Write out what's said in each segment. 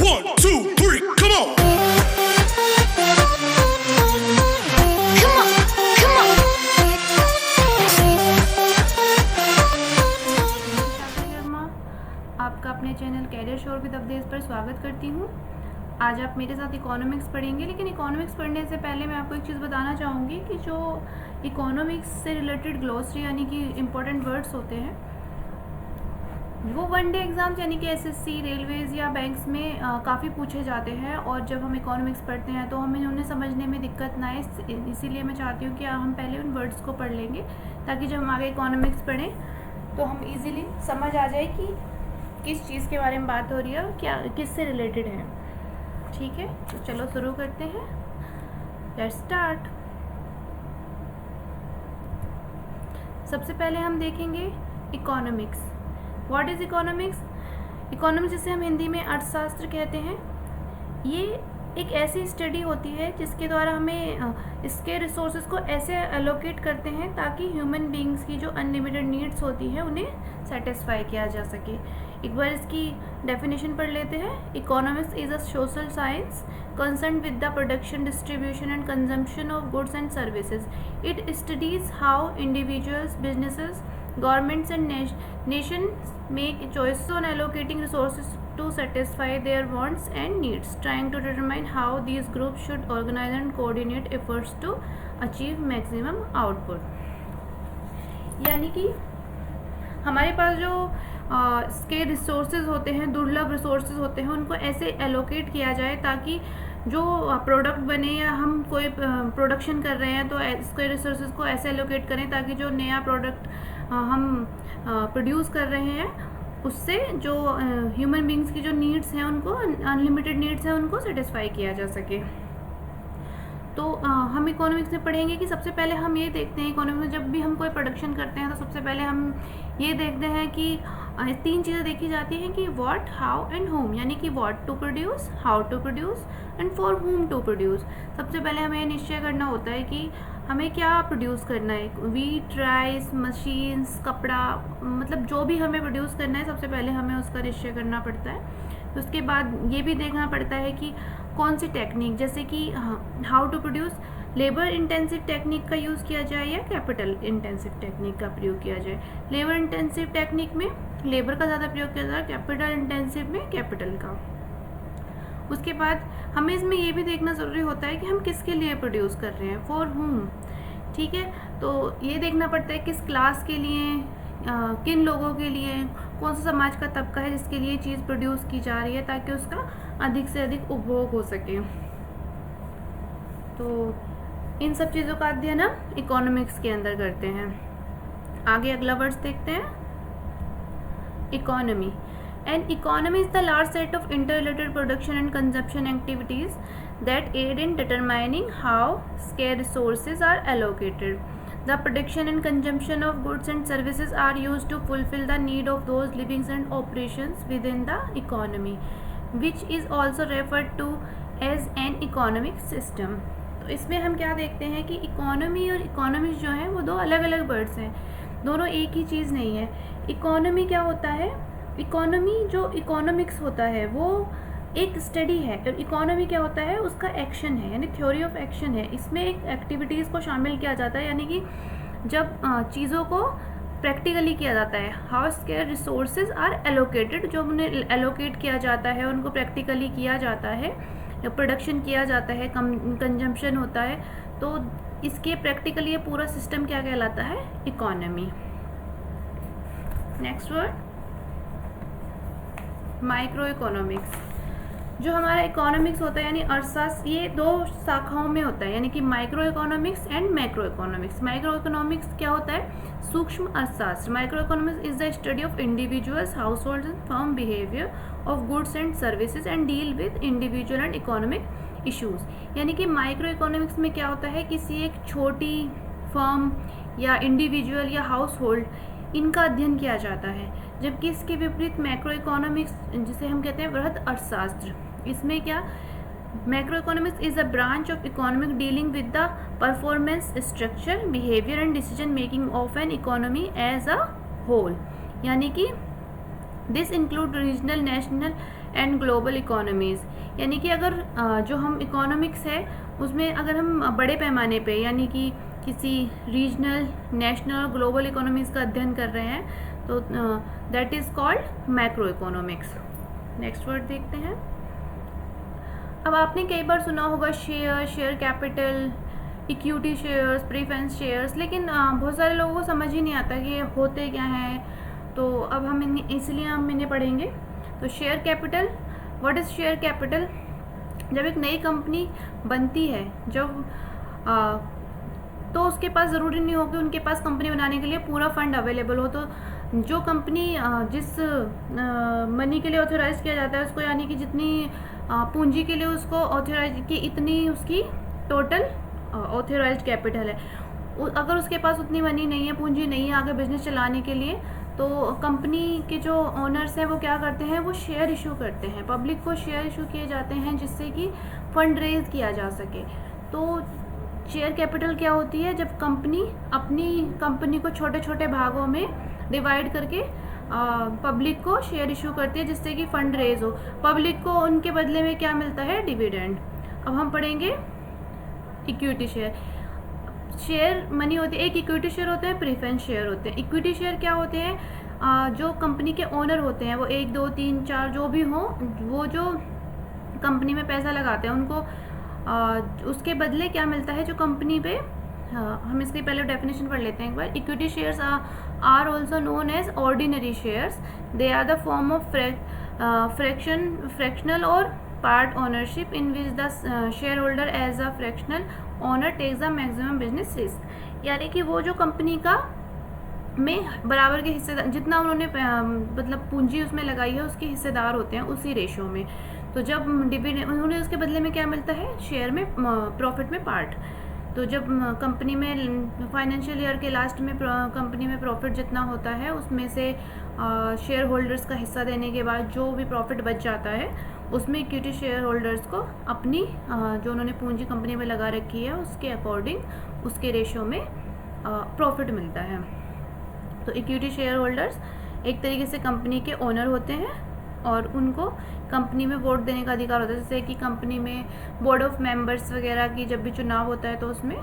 1, 2, 3, come on. आपका अपने channel career sure with Avdhesh पर स्वागत करती हूँ। आज आप मेरे साथ इकोनॉमिक्स पढ़ेंगे, लेकिन इकोनॉमिक्स पढ़ने से पहले मैं आपको एक चीज़ बताना चाहूँगी कि जो इकोनॉमिक्स से रिलेटेड ग्लोसरी यानी कि इम्पोर्टेंट वर्ड्स होते हैं वो वनडे एग्ज़ाम्स यानी कि एसएससी, रेलवेज़ या बैंक्स में काफ़ी पूछे जाते हैं। और जब हम इकोनॉमिक्स पढ़ते हैं तो हमें उन्हें समझने में दिक्कत ना आए, इसीलिए मैं चाहती हूँ कि हम पहले उन वर्ड्स को पढ़ लेंगे ताकि जब हम आगे इकोनॉमिक्स पढ़ें तो हम ईज़िली समझ आ जाए कि किस चीज़ के बारे में बात हो रही है और क्या किससे रिलेटेड है। ठीक है, तो चलो शुरू करते हैं। Let's start. सबसे पहले हम देखेंगे economics. What is economics? Economics जिसे हम हिंदी में अर्थशास्त्र कहते हैं, ये एक ऐसी स्टडी होती है जिसके द्वारा हमें इसके रिसोर्सेज को ऐसे एलोकेट करते हैं ताकि ह्यूमन बीइंग्स की जो अनलिमिटेड नीड्स होती हैं उन्हें सेटिस्फाई किया जा सके। एक बार इसकी डेफिनेशन पढ़ लेते हैं। Economics is a social science concerned with the production, distribution and consumption of goods and services. It studies how individuals, businesses, governments and nations make choices on allocating resources to satisfy their wants and needs, trying to determine how these groups should organize and coordinate efforts to achieve maximum output. यानी कि हमारे पास जो इसके resources होते हैं, दुर्लभ resources होते हैं, उनको ऐसे एलोकेट किया जाए ताकि जो प्रोडक्ट बने या हम कोई प्रोडक्शन कर रहे हैं तो इसके रिसोर्सेज को ऐसे एलोकेट करें ताकि जो नया प्रोडक्ट हम प्रोड्यूस कर रहे हैं उससे जो ह्यूमन बींग्स की जो नीड्स हैं, उनको अनलिमिटेड नीड्स हैं, उनको सेटिस्फाई किया जा सके। तो हम इकोनॉमिक्स में पढ़ेंगे कि सबसे पहले हम ये देखते हैं, इकोनॉमिक्स में जब भी हम कोई प्रोडक्शन करते हैं तो सबसे पहले हम ये देखते हैं कि तीन चीज़ें देखी जाती हैं कि व्हाट, हाउ एंड होम। यानी कि what to produce, how to produce and for whom to produce. सबसे पहले हमें निश्चय करना होता है कि हमें क्या प्रोड्यूस करना है। वीट, राइस, मशीन्स, कपड़ा, मतलब जो भी हमें प्रोड्यूस करना है सबसे पहले हमें उसका निश्चय करना पड़ता है। तो उसके बाद ये भी देखना पड़ता है कि कौन सी टेक्निक, जैसे कि how to produce, labour intensive technique का यूज़ किया जाए या कैपिटल इंटेंसिव टेक्निक का प्रयोग किया जाए। लेबर इंटेंसिव टेक्निक में लेबर का ज़्यादा प्रयोग किया जाए, कैपिटल इंटेंसिव में कैपिटल का। उसके बाद हमें इसमें ये भी देखना ज़रूरी होता है कि हम किसके लिए प्रोड्यूस कर रहे हैं, फॉर होम। ठीक है, तो ये देखना पड़ता है किस क्लास के लिए, किन लोगों के लिए, कौन सा समाज का तबका है जिसके लिए चीज़ प्रोड्यूस की जा रही है ताकि उसका अधिक से अधिक उपभोग हो सके। तो इन सब चीज़ों का अध्ययन हम इकोनॉमिक्स के अंदर करते हैं। आगे अगला वर्ड्स देखते हैं, economy. And economy is the large set of interrelated production and consumption activities that aid in determining how scarce resources are allocated. The production and consumption of goods and services are used to fulfill the need of those living and operations within the economy, which is also referred to as an economic system. तो इसमें हम क्या देखते हैं कि economy और economics जो हैं वो दो अलग अलग वर्ड्स हैं, दोनों एक ही चीज़ नहीं है। इकोनॉमी क्या होता है? इकोनॉमी जो इकोनॉमिक्स होता है वो एक स्टडी है, और इकोनॉमी क्या होता है? उसका एक्शन है, यानी थ्योरी ऑफ एक्शन है। इसमें एक एक्टिविटीज़ को शामिल किया जाता है, यानी कि जब चीज़ों को प्रैक्टिकली किया जाता है। How scarce resources are allocated, जो उन्हें एलोकेट किया जाता है उनको प्रैक्टिकली किया जाता है, प्रोडक्शन किया जाता है, कंजम्पशन होता है, तो इसके प्रैक्टिकली ये पूरा सिस्टम क्या कहलाता है? Economy. Next word, micro economics. जो हमारा इकोनॉमिक्स होता है यानी अर्थशास्त्र, ये दो शाखाओं में होता है, यानी कि micro economics and macro economics. Micro economics क्या होता है? सूक्ष्म अर्थशास्त्र। Micro economics is the study of individuals, house hold and firm behaviour of goods and services and deal with individual and economic issues. यानी कि माइक्रो इकोनॉमिक्स में क्या होता है, किसी एक छोटी फर्म या इंडिविजुअल या हाउस होल्ड इनका अध्ययन किया जाता है, जबकि इसके विपरीत मैक्रो इकोनॉमिक्स जिसे हम कहते हैं बृहद अर्थशास्त्र, इसमें क्या, macro economics is a branch of economic dealing with the performance, structure, behaviour and decision making of an economy as a whole. यानी कि this include regional, national and global economies. यानी कि अगर जो हम इकोनॉमिक्स है उसमें अगर हम बड़े पैमाने पे यानी कि किसी रीजनल, नेशनल और ग्लोबल इकोनॉमीज़ का अध्ययन कर रहे हैं तो that is called macro economics. Next word देखते हैं। अब आपने कई बार सुना होगा share capital, equity shares, preference shares, लेकिन बहुत सारे लोगों को समझ ही नहीं आता कि ये होते क्या हैं। तो अब हम इसलिए हम इन्हें पढ़ेंगे। तो share capital, what is share capital? जब एक नई कंपनी बनती है तो उसके पास ज़रूरी नहीं हो कि उनके पास कंपनी बनाने के लिए पूरा फंड अवेलेबल हो। तो जो कंपनी जिस मनी के लिए ऑथराइज किया जाता है उसको, यानी कि जितनी पूंजी के लिए उसको ऑथराइज की, इतनी उसकी टोटल ऑथराइज्ड कैपिटल है। अगर उसके पास उतनी मनी नहीं है, पूंजी नहीं है आगे बिजनेस चलाने के लिए, तो कंपनी के जो ओनर्स हैं वो क्या करते हैं, वो शेयर इशू करते हैं, पब्लिक को शेयर इशू किए जाते हैं जिससे कि फंड रेज किया जा सके। तो शेयर कैपिटल क्या होती है? जब कंपनी अपनी कंपनी को छोटे छोटे भागों में डिवाइड करके पब्लिक को शेयर इशू करती है जिससे कि फंड रेज हो। पब्लिक को उनके बदले में क्या मिलता है? डिविडेंड। अब हम पढ़ेंगे इक्विटी शेयर। शेयर मनी होती है, एक इक्विटी शेयर होते हैं, प्रेफरेंस शेयर होते हैं। इक्विटी शेयर क्या होते हैं? जो कंपनी के ओनर होते हैं, वो 1, 2, 3, 4 जो भी हों, वो जो कंपनी में पैसा लगाते हैं उनको उसके बदले क्या मिलता है जो कंपनी पे। हम इसकी पहले डेफिनेशन पढ़ लेते हैं एक बार। Equity shares are also known as ordinary shares. They are the form of fractional or part ownership in which the share holder as a fractional owner takes the maximum business risk. यानी कि वो जो company का में बराबर के हिस्सेदार, जितना उन्होंने मतलब पूंजी उसमें लगाई है उसके हिस्सेदार होते हैं उसी रेशो में। तो जब डिविडेंड उन्होंने उसके बदले में क्या मिलता है? शेयर में प्रॉफिट में पार्ट। तो जब कंपनी में फाइनेंशियल ईयर के लास्ट में कंपनी में प्रॉफिट जितना होता है उसमें से शेयर होल्डर्स का हिस्सा देने के बाद जो भी प्रॉफिट बच जाता है उसमें इक्विटी शेयर होल्डर्स को अपनी जो उन्होंने पूंजी कंपनी में लगा रखी है उसके अकॉर्डिंग उसके रेशो में प्रॉफिट मिलता है। तो इक्विटी शेयर होल्डर्स एक तरीके से कंपनी के ओनर होते हैं और उनको कंपनी में वोट देने का अधिकार होता है। जैसे कि कंपनी में बोर्ड ऑफ मेंबर्स वगैरह की जब भी चुनाव होता है तो उसमें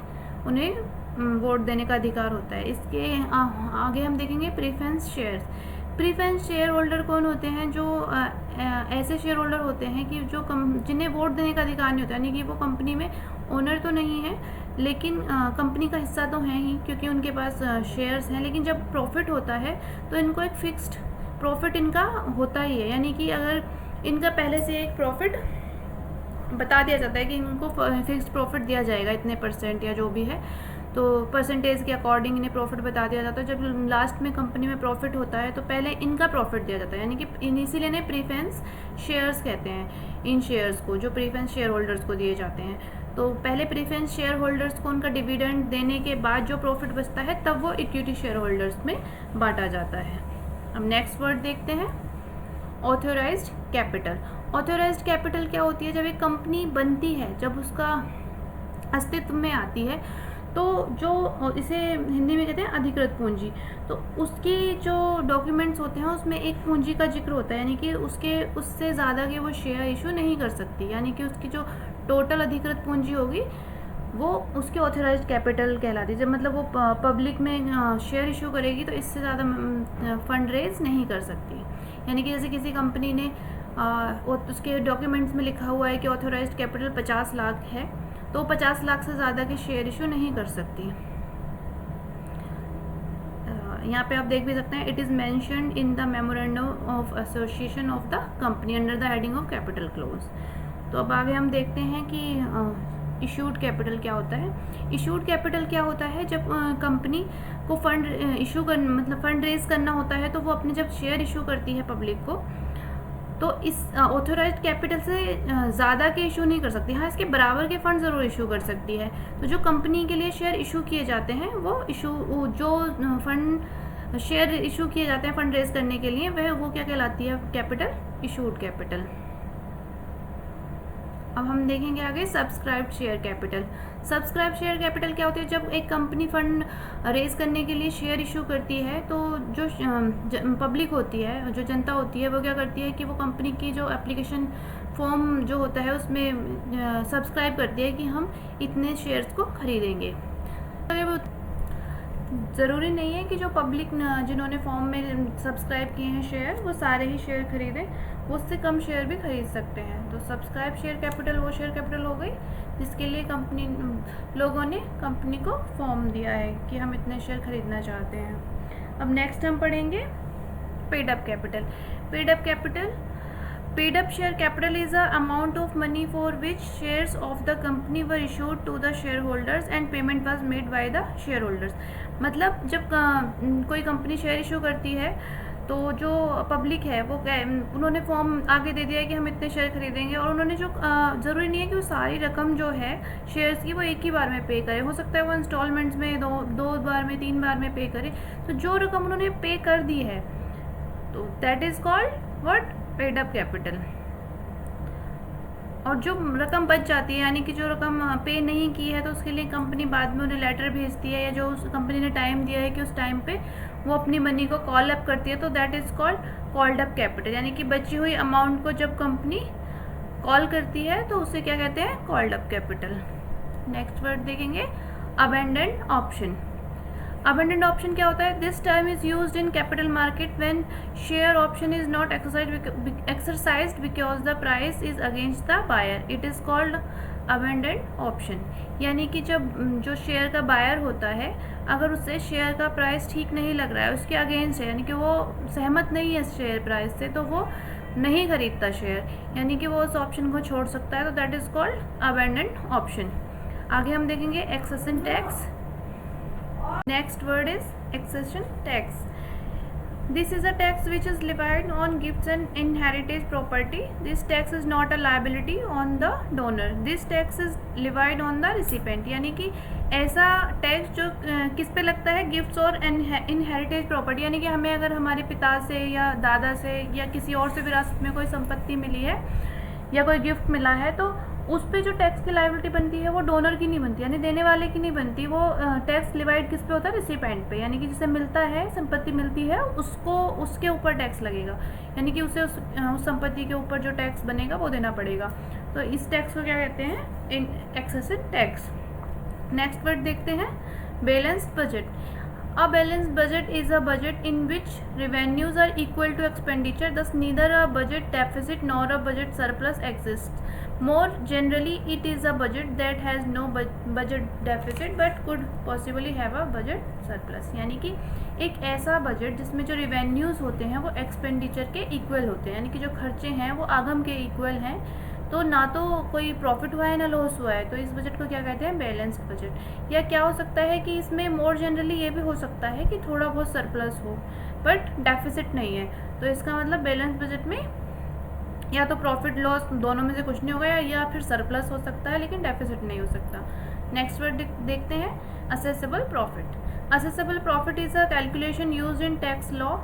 उन्हें वोट देने का अधिकार होता है। इसके आगे हम देखेंगे preference shares. Preference share holder कौन होते हैं? जो ऐसे शेयर होल्डर होते हैं कि जो जिन्हें वोट देने का अधिकार नहीं होता, यानी कि वो कंपनी में ओनर तो नहीं है लेकिन कंपनी का हिस्सा तो है ही क्योंकि उनके पास शेयर्स हैं। लेकिन जब प्रॉफिट होता है तो इनको एक फिक्स्ड प्रॉफिट इनका होता ही है। यानी कि अगर इनका पहले से एक प्रॉफिट बता दिया जाता है कि इनको फिक्स्ड प्रॉफिट दिया जाएगा इतने % या जो भी है, तो परसेंटेज के अकॉर्डिंग इन्हें प्रॉफिट बता दिया जाता है। जब लास्ट में कंपनी में प्रॉफिट होता है तो पहले इनका प्रॉफिट दिया जाता है, यानी कि इसीलिए इन्हें प्रेफरेंस शेयर्स कहते हैं इन शेयर्स को जो प्रेफरेंस शेयर होल्डर्स को दिए जाते हैं। तो पहले प्रेफरेंस शेयर होल्डर्स को उनका डिविडेंड देने के बाद जो प्रॉफिट बचता है तब वो इक्विटी शेयर होल्डर्स में बांटा जाता है। अब नेक्स्ट वर्ड देखते हैं, ऑथराइज्ड कैपिटल। ऑथराइज्ड कैपिटल क्या होती है? जब एक कंपनी बनती है, जब उसका अस्तित्व में आती है, तो जो इसे हिंदी में कहते हैं अधिकृत पूंजी, तो उसके जो डॉक्यूमेंट्स होते हैं उसमें एक पूंजी का जिक्र होता है, यानी कि उससे ज़्यादा के वो शेयर इशू नहीं कर सकती। यानी कि उसकी जो टोटल अधिकृत पूंजी होगी वो उसके ऑथराइज्ड कैपिटल कहलाती है। जब मतलब वो पब्लिक में शेयर इशू करेगी तो इससे ज़्यादा फंड रेज नहीं कर सकती। यानी कि जैसे किसी कंपनी ने उसके डॉक्यूमेंट्स में लिखा हुआ है कि ऑथराइज्ड कैपिटल 50 लाख है, तो 50 लाख से ज़्यादा के शेयर इशू नहीं कर सकती। यहाँ पे आप देख भी सकते हैं, it is mentioned in the memorandum of association of the company under the heading of capital close. तो अब आगे हम देखते हैं कि इशूड कैपिटल क्या होता है। इशूड कैपिटल क्या होता है? जब कंपनी को फंड इशू कर मतलब फंड रेज करना होता है तो वो अपने जब शेयर इशू करती है पब्लिक को, तो इस ऑथराइज्ड कैपिटल से ज़्यादा के इशू नहीं कर सकती। हाँ, इसके बराबर के फंड ज़रूर इशू कर सकती है। तो जो कंपनी के लिए शेयर इशू किए जाते हैं वो जो फंड शेयर इशू किए जाते हैं फंड रेज करने के लिए वो क्या कहलाती है? Capital, issued capital. अब हम देखेंगे आगे subscribed share capital. Subscribe share capital क्या होती है? जब एक कंपनी फंड रेज करने के लिए शेयर इशू करती है तो जो पब्लिक होती है, जो जनता होती है, वो क्या करती है कि वो कंपनी की जो एप्लीकेशन फॉर्म जो होता है उसमें सब्सक्राइब करती है कि हम इतने शेयर्स को खरीदेंगे। ज़रूरी नहीं है कि जो पब्लिक जिन्होंने फॉर्म में सब्सक्राइब किए हैं शेयर, वो सारे ही शेयर खरीदें, वो उससे कम शेयर भी खरीद सकते हैं। तो सब्सक्राइब शेयर कैपिटल वो शेयर कैपिटल हो गई जिसके लिए कंपनी लोगों ने कंपनी को फॉर्म दिया है कि हम इतने शेयर खरीदना चाहते हैं। अब नेक्स्ट हम पढ़ेंगे paid up capital. Paid up capital, paid up share capital is a amount of money for which shares of the company were issued to the shareholders and payment was made by the shareholders। मतलब जब कोई company share issue करती है तो जो public है वो उन्होंने फॉर्म आगे दे दिया है कि हम इतने शेयर खरीदेंगे, और उन्होंने जो ज़रूरी नहीं है कि वो सारी रकम जो है शेयर्स की वो एक ही बार में पे करे, हो सकता है वो इंस्टॉलमेंट्स में दो बार में 3 बार में पे करे। तो जो रकम उन्होंने पे कर दी है तो that is called what? Paid up capital. और जो रकम बच जाती है, यानी कि जो रकम पे नहीं की है, तो उसके लिए कंपनी बाद में उन्हें लेटर भेजती है, या जो उस कंपनी ने टाइम दिया है कि उस टाइम पे वो अपनी मनी को कॉल अप करती है, तो that is called up capital. यानी कि बची हुई अमाउंट को जब कंपनी कॉल करती है तो उसे क्या कहते हैं? Called up capital. Next word देखेंगे अबेंडेंट ऑप्शन। अबेंडेंट ऑप्शन क्या होता है? This term is used in capital market when share option is not exercised because the price is against the buyer, it is called abandoned option. यानी कि जब जो share का buyer होता है, अगर उससे शेयर का प्राइस ठीक नहीं लग रहा है, उसके अगेंस्ट है, यानी कि वो सहमत नहीं है शेयर प्राइस से, तो वो नहीं खरीदता शेयर, यानी कि वो उस ऑप्शन को छोड़ सकता है, तो that is called abandoned option. आगे हम देखेंगे accession tax. Next word is accession tax. This is a tax which is levied on gifts and inherited property. This tax is not a liability on the donor. This tax is levied on the recipient. यानी कि ऐसा tax जो किस पे लगता है? Gifts और inherited property, यानी कि हमें अगर हमारे पिता से या दादा से या किसी और से विरासत में कोई संपत्ति मिली है या कोई गिफ्ट मिला है, तो उस पे जो टैक्स की लायबिलिटी बनती है वो डोनर की नहीं बनती, यानी देने वाले की नहीं बनती। वो टैक्स डिवाइड किस पे होता है? रिसिपेंट पे, यानी कि जिसे मिलता है, संपत्ति मिलती है, उसको उसके ऊपर टैक्स लगेगा, यानी कि उसे उस संपत्ति के ऊपर जो टैक्स बनेगा वो देना पड़ेगा। तो इस टैक्स को क्या कहते हैं? Excessive tax. नेक्स्ट वर्ड देखते हैं balanced budget. A balanced budget is a budget in which revenues are equal to expenditure, thus neither a budget deficit nor a budget surplus exists. More generally, it is a budget that has no budget deficit but could possibly have a budget surplus. यानी कि एक ऐसा budget जिसमें जो revenues होते हैं वो expenditure के इक्वल होते हैं, यानी कि जो खर्चे हैं वो आगम के इक्वल हैं, तो ना तो कोई प्रॉफिट हुआ है ना लॉस हुआ है, तो इस बजट को क्या कहते हैं? Balanced budget. या क्या हो सकता है कि इसमें मोर जनरली ये भी हो सकता है कि थोड़ा बहुत सरप्लस हो बट डेफिसिट नहीं है, तो इसका मतलब बैलेंस बजट में या तो प्रॉफिट लॉस दोनों में से कुछ नहीं होगा, या फिर सरप्लस हो सकता है लेकिन डेफिसिट नहीं हो सकता। नेक्स्ट वर्ड देखते हैं accessible profit. Accessible profit is a calculation used in tax law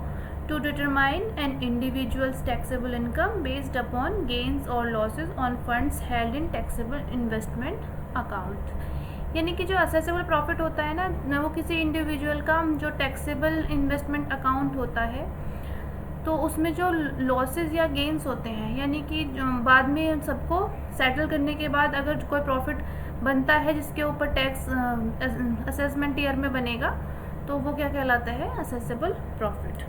to determine an individual's taxable income based upon gains or losses on funds held in taxable investment account। यानी कि जो accessible profit होता है ना, वो किसी individual का जो टैक्सेबल इन्वेस्टमेंट अकाउंट होता है, तो उसमें जो लॉसेस या गेंस होते हैं, यानी कि बाद में सबको सेटल करने के बाद अगर कोई प्रॉफिट बनता है जिसके ऊपर टैक्स असेसमेंट ईयर में बनेगा, तो वो क्या कहलाता है? Accessible profit.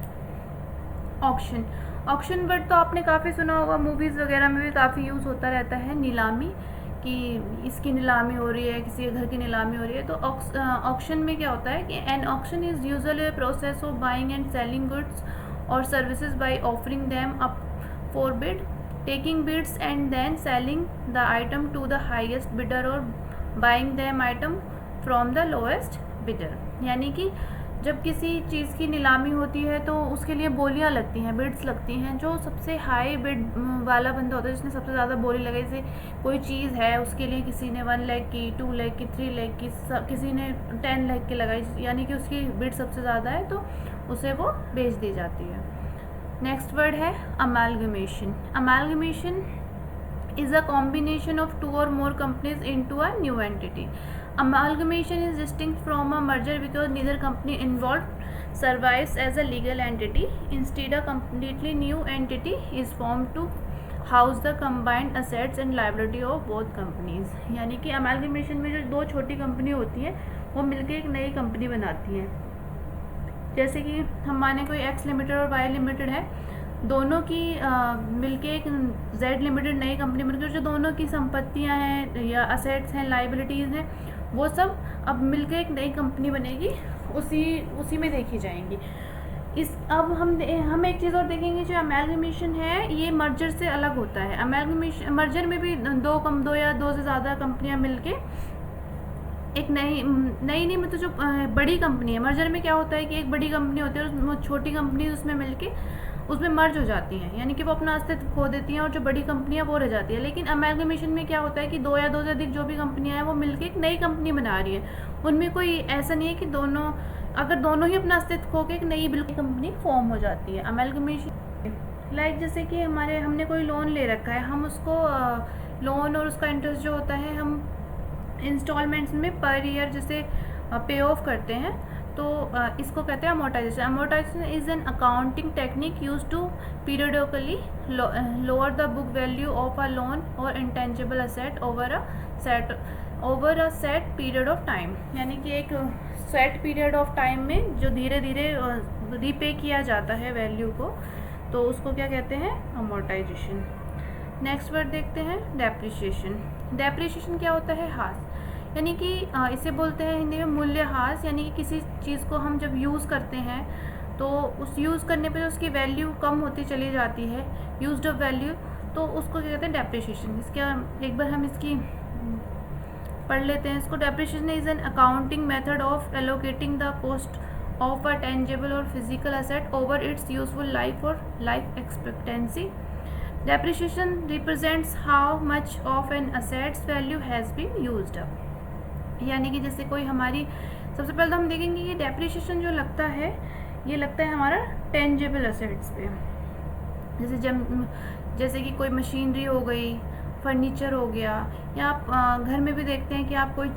Auction. Auction word तो आपने काफ़ी सुना होगा, मूवीज़ वगैरह में भी काफ़ी यूज़ होता रहता है। नीलामी, कि इसकी नीलामी हो रही है, किसी घर की नीलामी हो रही है, तो ऑक्शन में क्या होता है कि an auction is usually a process of buying and selling goods or services by offering them up for bid, taking bids and then selling the item to the highest bidder or buying them item from the lowest bidder. यानी कि जब किसी चीज़ की नीलामी होती है तो उसके लिए बोलियां लगती हैं, बिड्स लगती हैं। जो सबसे हाई बिड वाला बंदा होता है, जिसने सबसे ज़्यादा बोली लगाई, जैसे कोई चीज़ है उसके लिए किसी ने 1 लाख की, 2 लाख की, 3 लाख की, किसी ने 10 लाख की लगाई, यानी कि उसकी बिड सबसे ज़्यादा है, तो उसे वो बेच दी जाती है। नेक्स्ट वर्ड है amalgamation. Amalgamation is a combination of two or more companies into a new entity. Amalgamation is distinct from a merger because neither company involved survives as a legal entity. Instead, a completely new entity is formed to house the combined assets and liability of both companies. यानी कि amalgamation में जो दो छोटी company होती हैं वो मिलकर एक नई कंपनी बनाती हैं। जैसे कि हम माने कोई एक्स लिमिटेड और वाई लिमिटेड है, दोनों की मिलके एक जेड लिमिटेड नई कंपनी बनकर जो दोनों की संपत्तियां हैं या असेट्स हैं, लाइबिलिटीज़ हैं, वो सब अब मिलकर एक नई कंपनी बनेगी, उसी में देखी जाएंगी। अब हम एक चीज़ और देखेंगे, जो अमेलगमेशन है ये मर्जर से अलग होता है। अमेलगमेशन मर्जर में भी दो या दो से ज़्यादा कंपनियां मिलके एक नई नहीं मतलब जो बड़ी कंपनी है। मर्जर में क्या होता है कि एक बड़ी कंपनी होती है और वो छोटी कंपनी उसमें मिलके उसमें मर्ज हो जाती हैं, यानी कि वो अपना अस्तित्व खो देती हैं और जो बड़ी कंपनियां वो रह जाती है। लेकिन अमेलगमेशन में क्या होता है कि दो या दो से अधिक जो भी कंपनियां हैं वो मिलके एक नई कंपनी बना रही है। उनमें कोई ऐसा नहीं है कि अगर दोनों ही अपना अस्तित्व खो के एक नई बिल्कुल कंपनी फॉर्म हो जाती है। अमेलगमेशन जैसे कि हमने कोई लोन ले रखा है, हम उसको लोन और उसका इंटरेस्ट जो होता है हम इंस्टॉलमेंट्स में पर ईयर जैसे पे ऑफ करते हैं, तो इसको कहते हैं amortisation. Amortisation is an accounting technique use to periodically lower the book value of a loan or intangible asset over a set period of time. यानी कि एक सेट पीरियड ऑफ टाइम में जो धीरे धीरे रीपे किया जाता है वैल्यू को, तो उसको क्या कहते हैं, अमोर्टाइजेशन। नेक्स्ट वर्ड देखते हैं, डेप्रिसिएशन। डेप्रिसिएशन क्या होता है, ह्रास, यानी कि इसे बोलते हैं हिंदी में मूल्यह्रास। यानी कि किसी चीज़ को हम जब यूज़ करते हैं तो उस यूज़ करने पे उसकी वैल्यू कम होती चली जाती है, यूज्ड अप वैल्यू, तो उसको क्या कहते हैं, डेप्रिसिएशन। इसका एक बार हम इसकी पढ़ लेते हैं इसको। Depreciation is an accounting method of allocating the cost of a tangible or physical asset over its useful life or life expectancy. Depreciation represents how much of an asset's value has been used up. यानी कि जैसे कोई हमारी, सबसे पहले तो हम देखेंगे कि डेप्रिसिएशन जो लगता है ये लगता है हमारा टेंजिबल असेट्स पे। जैसे कि कोई मशीनरी हो गई, फर्नीचर हो गया, या आप घर में भी देखते हैं कि आप कोई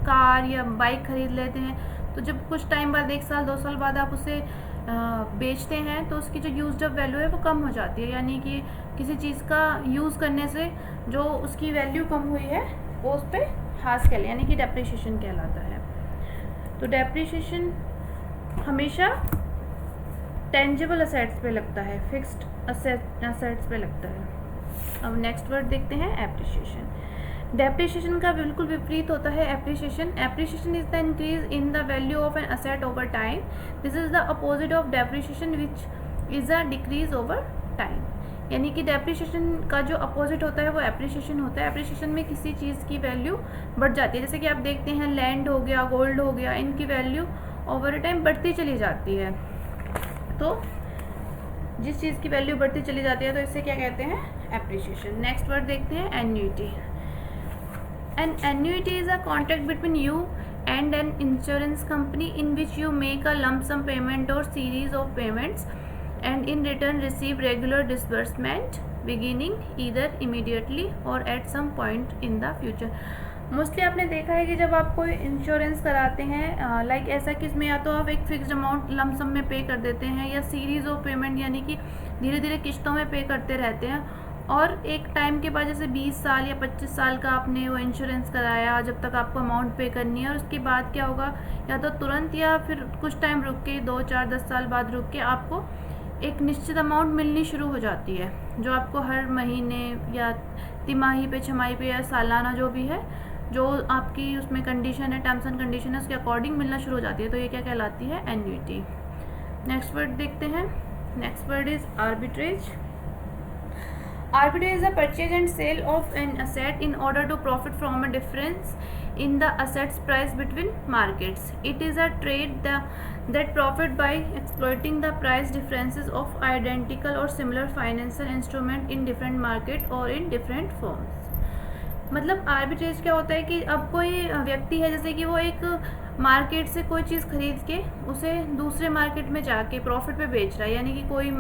कार या बाइक खरीद लेते हैं, तो जब कुछ टाइम बाद 1 साल 2 साल बाद आप उसे बेचते हैं तो उसकी जो यूज्ड अप वैल्यू है वो कम हो जाती है। यानी कि किसी चीज़ का यूज़ करने से जो उसकी वैल्यू कम हुई है वो उस पर ह्रास कहलाता है, यानी कि डेप्रिसिएशन कहलाता है। तो डेप्रिसिएशन हमेशा टेंजिबल असेट्स पे लगता है, फिक्स्ड असेट्स पे लगता है। अब नेक्स्ट वर्ड देखते हैं, एप्रिसिएशन। डेप्रिसिएशन का बिल्कुल विपरीत होता है appreciation. Appreciation is the increase in the value of an asset over time. This is the opposite of depreciation which is a decrease over time. यानी कि डेप्रिसिएशन का जो अपोजिट होता है वो एप्रिसिएशन होता है। एप्रिसिएशन में किसी चीज़ की वैल्यू बढ़ जाती है, जैसे कि आप देखते हैं लैंड हो गया, गोल्ड हो गया, इनकी वैल्यू ओवर टाइम बढ़ती चली जाती है। तो जिस चीज़ की वैल्यू बढ़ती चली जाती है तो इसे क्या कहते हैं, एप्रिसिएशन। नेक्स्ट वर्ड देखते हैं, annuity. An annuity is a contract between you and an insurance company in which you make a lump sum payment or series of payments and in return receive regular disbursement beginning either immediately or at some point in the future। Mostly आपने देखा है कि जब आप कोई insurance कराते हैं, like ऐसा कि इसमें या तो आप एक फिक्स्ड अमाउंट लम सम में पे कर देते हैं, या सीरीज़ ऑफ पेमेंट यानी कि धीरे धीरे किस्तों में पे करते रहते हैं, और एक टाइम के बाद जैसे 20 साल या 25 साल का आपने वो इंश्योरेंस कराया, जब तक आपको अमाउंट पे करनी है, और उसके बाद क्या होगा, या तो तुरंत या फिर कुछ टाइम रुक के 2 4 10 साल बाद रुक के आपको एक निश्चित अमाउंट मिलनी शुरू हो जाती है, जो आपको हर महीने या तिमाही पे, छमाही पे या सालाना जो भी है, जो आपकी उसमें कंडीशन है, टर्म्स एंड कंडीशन है, उसके अकॉर्डिंग मिलना शुरू हो जाती है। तो ये क्या कहलाती है, एन्युटी। नेक्स्ट वर्ड देखते हैं, next word is arbitrage. Arbitrage is a purchase and sale of an asset in order to profit from a difference in the asset's price between markets. It is a trade that profit by exploiting the price differences of identical or similar financial instrument in different market or in different firms. मतलब arbitrage क्या होता है कि अब कोई व्यक्ति है, जैसे कि वो एक मार्केट से कोई चीज़ खरीद के उसे दूसरे मार्केट में जाके प्रॉफिट पे बेच रहा है, यानी कि कोई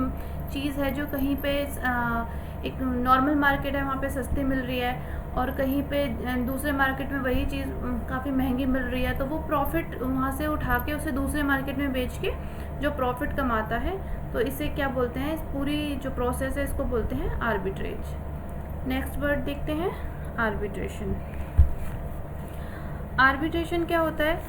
चीज़ है जो कहीं पे एक नॉर्मल मार्केट है वहाँ पे सस्ती मिल रही है और कहीं पे दूसरे मार्केट में वही चीज़ काफ़ी महंगी मिल रही है, तो वो प्रॉफिट वहाँ से उठा के उसे दूसरे मार्केट में बेच के जो प्रॉफिट कमाता है, तो इसे क्या बोलते हैं, इस पूरी जो प्रोसेस है इसको बोलते हैं आर्बिट्रेज। नेक्स्ट वर्ड देखते हैं आर्बिट्रेशन। आर्बिट्रेशन क्या होता है?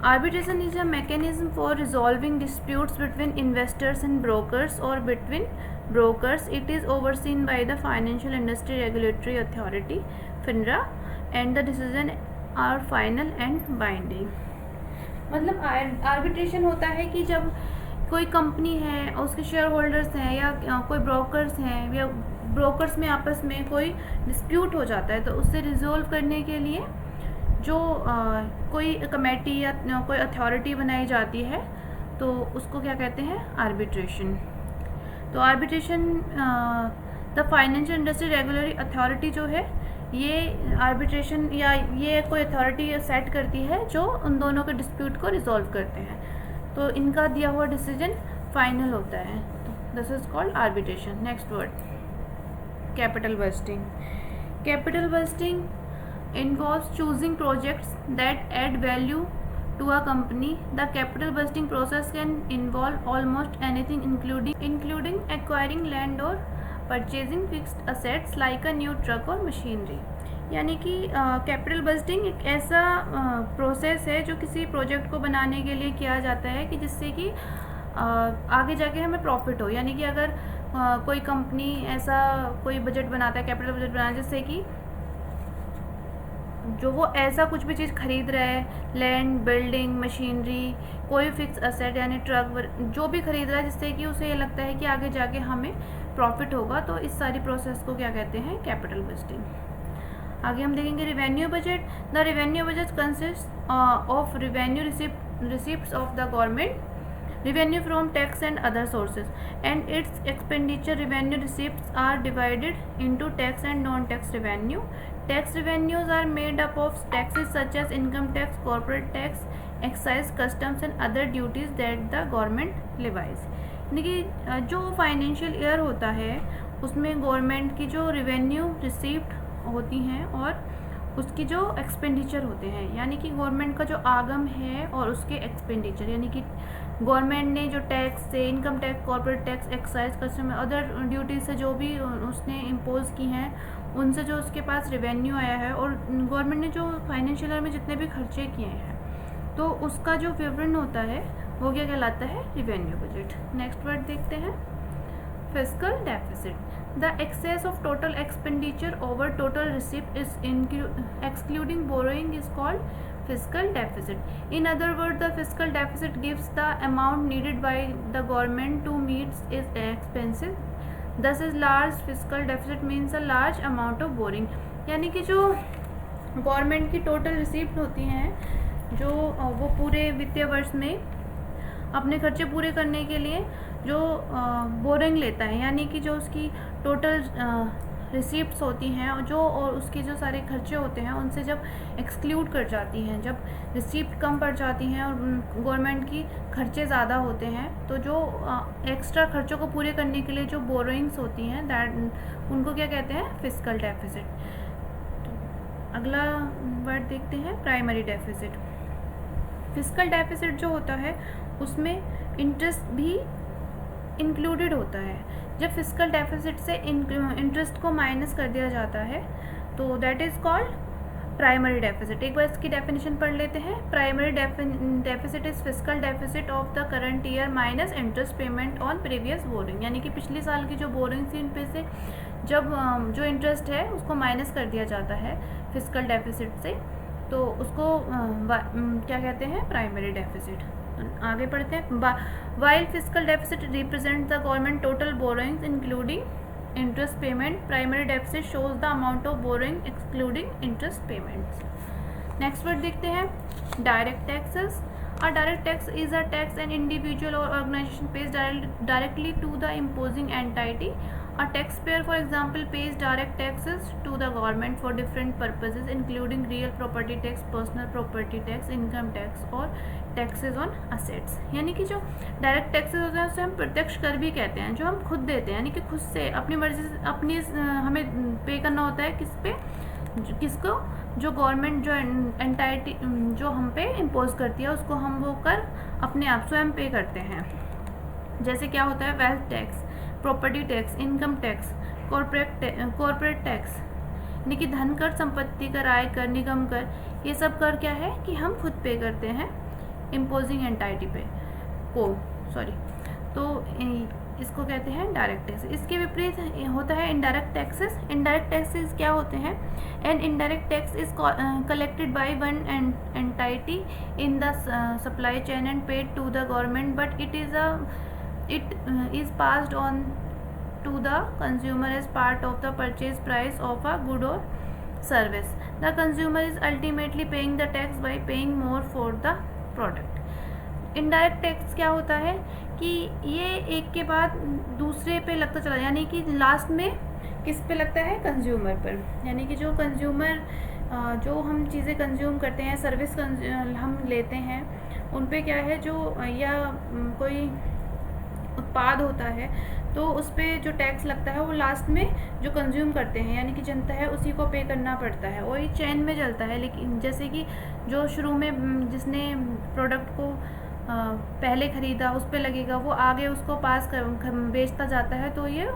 Arbitration is a mechanism for resolving disputes between investors and brokers और between brokers. It is overseen by the Financial Industry Regulatory Authority FINRA and the decision are final and binding. मतलब arbitration होता है कि जब कोई company है और उसके शेयर होल्डर्स हैं या कोई ब्रोकर्स हैं या ब्रोकर्स में आपस में कोई डिस्प्यूट हो जाता है, तो उससे रिजोल्व करने के लिए जो कोई कमेटी या कोई अथॉरिटी बनाई जाती है, तो उसको क्या कहते हैं? आर्बिट्रेशन। तो arbitration the financial industry regulatory authority जो है, ये आर्बिट्रेशन या ये कोई अथॉरिटी सेट करती है जो उन दोनों के डिस्प्यूट को रिजॉल्व करते हैं, तो इनका दिया हुआ डिसीजन फाइनल होता है, तो this is called arbitration. Next word capital budgeting. Capital budgeting involves choosing projects that add value to a company. The capital busting process can involve almost anything including acquiring land or purchasing fixed assets like a new truck or machinery. यानी कि capital budgeting एक ऐसा process है जो किसी project को बनाने के लिए किया जाता है कि जिससे कि आगे जाके हमें प्रॉफिट हो। यानी कि अगर कोई कंपनी ऐसा कोई बजट बनाता है, कैपिटल बजट बनाता है, जिससे कि जो वो ऐसा कुछ भी चीज़ खरीद रहा है, लैंड, बिल्डिंग, मशीनरी, कोई फिक्स असेट यानी ट्रक, जो भी खरीद रहा है, जिससे कि उसे ये लगता है कि आगे जाके हमें प्रॉफिट होगा, तो इस सारी प्रोसेस को क्या कहते हैं? Capital budgeting. आगे हम देखेंगे revenue budget. The revenue budget consist of revenue receipts of the government, revenue from tax and other sources, and its expenditure. Revenue receipts are divided into tax and non-tax revenue. Tax revenues are made up of taxes such as income tax, corporate tax, excise, customs and other duties that the government levies. यानी कि जो financial year होता है उसमें government की जो revenue receipt होती हैं और उसकी जो एक्सपेंडिचर होते हैं, यानी कि गवर्नमेंट का जो आगम है और उसके एक्सपेंडिचर, यानी कि गवर्नमेंट ने जो टैक्स से, income tax, corporate tax, excise, custom, other duties से जो भी उसने इम्पोज की हैं, उनसे जो उसके पास रिवेन्यू आया है और गवर्नमेंट ने जो फाइनेंशियल ईयर में जितने भी खर्चे किए हैं, तो उसका जो विवरण होता है वो क्या कहलाता है? Revenue budget. नेक्स्ट वर्ड देखते हैं fiscal deficit. The excess of total expenditure over total receipt is excluding borrowing is called fiscal deficit. In other words, the fiscal deficit gives the amount needed by the government to meet its expenses. Thus, is large fiscal deficit means a large amount of borrowing. यानी कि जो government की total receipt होती हैं, जो वो पूरे वित्तीय वर्ष में अपने खर्चे पूरे करने के लिए जो बोरिंग लेता है, यानी कि जो उसकी टोटल रिसीप्ट्स होती हैं और उसके जो सारे खर्चे होते हैं उनसे जब एक्सक्लूड कर जाती हैं, जब रिसीप्ट कम पड़ जाती हैं और गवर्नमेंट की खर्चे ज़्यादा होते हैं, तो जो एक्स्ट्रा खर्चों को पूरे करने के लिए जो बोरोइंग्स होती हैं उनको क्या कहते हैं? Fiscal deficit. तो अगला वर्ड देखते हैं प्राइमरी डेफिसिट। फिस्कल डेफिसिट जो होता है उसमें इंटरेस्ट भी इंक्लूडेड होता है। जब फिस्कल डेफिसिट से इंटरेस्ट को माइनस कर दिया जाता है तो that is called primary deficit. एक बार इसकी डेफिनेशन पढ़ लेते हैं। Primary deficit is fiscal deficit of the current year minus interest payment on previous boring, यानी कि पिछले साल की जो बोरिंग थी उन पे से जब जो इंटरेस्ट है उसको माइनस कर दिया जाता है फिस्कल डेफिसिट से, तो उसको क्या कहते हैं? Primary deficit. आगे पढ़ते हैं। While fiscal deficit represent the government total borrowings including interest payment, primary deficit shows the amount of borrowing excluding interest payments. Next word देखते हैं direct taxes. A direct tax is a tax an individual or organization pays directly to the imposing entity. A taxpayer, for example, pays direct taxes to the government for different purposes, including real property tax, personal property tax, income tax और taxes on assets। यानी कि जो direct taxes होते हैं उसे हम प्रत्यक्ष कर भी कहते हैं, जो हम खुद देते हैं, यानी कि खुद से अपनी मर्जी से अपनी हमें पे करना होता है किस पे, किसको, जो गवर्नमेंट जो एंटाइटी जो हम पे इम्पोज करती है उसको हम वो कर अपने आप स्वयं पे करते हैं। जैसे क्या होता है, wealth tax, property tax, income tax, corporate tax, यानी कि धन कर, संपत्ति कर, आय कर, निगम कर, ये सब कर क्या है कि हम खुद पे करते हैं इम्पोजिंग एंटाइटी पे तो इसको कहते हैं डायरेक्ट टैक्स। इसके विपरीत होता है इनडायरेक्ट टैक्सेस। इनडायरेक्ट टैक्सेस क्या होते हैं? An indirect tax is collected by one entity in the supply chain and paid to the government, but it is passed on to the consumer as part of the purchase price of a good or service. The consumer is ultimately paying the tax by paying more for the product. Indirect tax क्या होता है कि ये एक के बाद दूसरे पे लगता चला, यानी कि लास्ट में किस पे लगता है? कंज्यूमर पर। यानी कि जो कंज्यूमर जो हम चीज़ें कंज्यूम करते हैं, सर्विस हम लेते हैं, उन पे क्या है, जो या कोई उत्पाद होता है तो उस पर जो टैक्स लगता है वो लास्ट में जो कंज्यूम करते हैं यानी कि जनता है उसी को पे करना पड़ता है। वही चेन में चलता है, लेकिन जैसे कि जो शुरू में जिसने प्रोडक्ट को पहले ख़रीदा उस पर लगेगा, वो आगे उसको पास कर बेचता जाता है। तो ये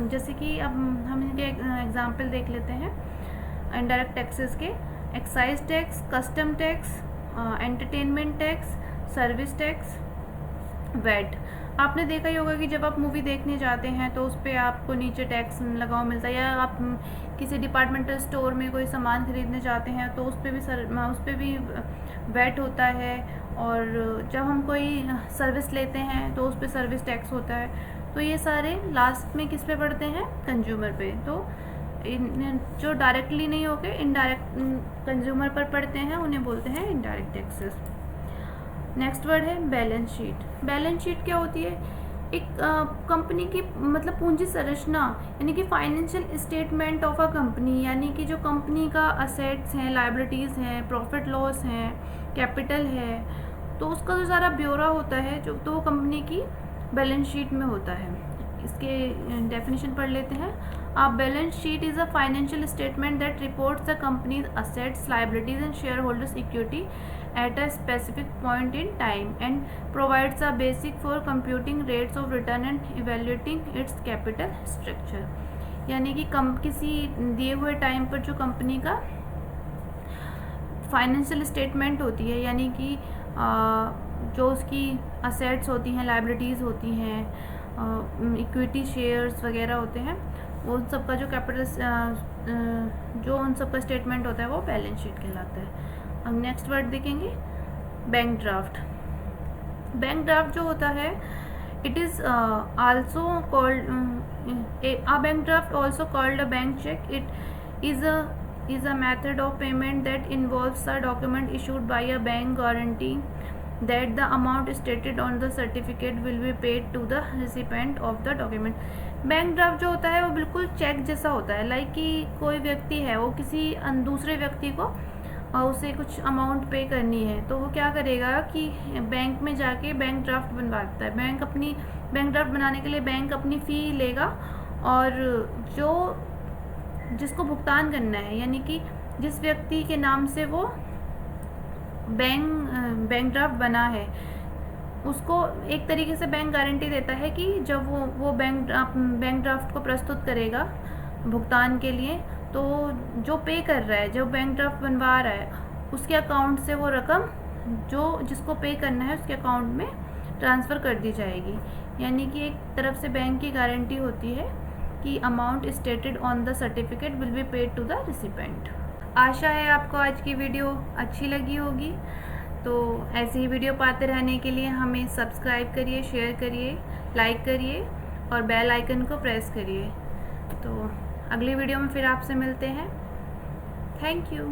जैसे कि अब हम इनके एग्जांपल देख लेते हैं इनडायरेक्ट टैक्सेस के। Excise tax, custom tax, entertainment tax, service tax, VAT. आपने देखा ही होगा कि जब आप मूवी देखने जाते हैं तो उस पर आपको नीचे टैक्स लगा हुआ मिलता है, या आप किसी डिपार्टमेंटल स्टोर में कोई सामान खरीदने जाते हैं तो उस पर भी वैट होता है। और जब हम कोई सर्विस लेते हैं तो उस पर सर्विस टैक्स होता है। तो ये सारे लास्ट में किस पे पड़ते हैं? कंज्यूमर पे। तो जो डायरेक्टली नहीं होके इनडायरेक्ट कंज्यूमर पर पड़ते हैं उन्हें बोलते हैं इनडायरेक्ट टैक्सेस। नेक्स्ट वर्ड है बैलेंस शीट। बैलेंस शीट क्या होती है? एक कंपनी की मतलब पूंजी संरचना, यानी कि financial statement of a company, यानी कि जो कंपनी का असेट्स हैं, लायबिलिटीज़ हैं, प्रॉफिट लॉस हैं, कैपिटल है, तो उसका जो सारा ब्यौरा होता है जो तो वो कंपनी की बैलेंस शीट में होता है। इसके डेफिनेशन पढ़ लेते हैं। A balance sheet is a financial statement that reports the company's assets, liabilities and shareholders' equity at a specific point in time and provides a basis for computing rates of return and evaluating its capital structure. यानी कि किसी दिए हुए time पर जो company का financial statement होती है, यानी कि जो उसकी असेट्स होती हैं, लाइबिलिटीज़ होती हैं, इक्विटी शेयर्स वगैरह होते हैं, उन सब का जो कैपिटल जो उन सब का स्टेटमेंट होता है वो बैलेंस शीट कहलाता है। अब नेक्स्ट वर्ड देखेंगे बैंक ड्राफ्ट। बैंक ड्राफ्ट जो होता है it is also called a bank draft also called a bank check. It is a method of payment that involves a document issued by a bank guaranteeing that the amount stated on the certificate will be paid to the recipient of the document. Bank draft जो होता है वो बिल्कुल check जैसा होता है। Like कि कोई व्यक्ति है वो किसी दूसरे व्यक्ति को उसे कुछ अमाउंट पे करनी है तो वो क्या करेगा कि बैंक में जाके बैंक ड्राफ्ट बनवाता है। बैंक ड्राफ्ट बनाने के लिए बैंक अपनी फ़ी लेगा और जो जिसको भुगतान करना है, यानी कि जिस व्यक्ति के नाम से वो बैंक ड्राफ्ट बना है, उसको एक तरीके से बैंक गारंटी देता है कि जब वो बैंक ड्राफ्ट को प्रस्तुत करेगा भुगतान के लिए, तो जो पे कर रहा है, जो बैंक ड्राफ्ट बनवा रहा है, उसके अकाउंट से वो रकम जो जिसको पे करना है उसके अकाउंट में ट्रांसफ़र कर दी जाएगी। यानी कि एक तरफ से बैंक की गारंटी होती है कि amount stated on the certificate will be paid to the recipient. आशा है आपको आज की वीडियो अच्छी लगी होगी। तो ऐसे ही वीडियो पाते रहने के लिए हमें सब्सक्राइब करिए, शेयर करिए, लाइक करिए और बेल आइकन को प्रेस करिए। तो अगली वीडियो में फिर आपसे मिलते हैं। Thank you.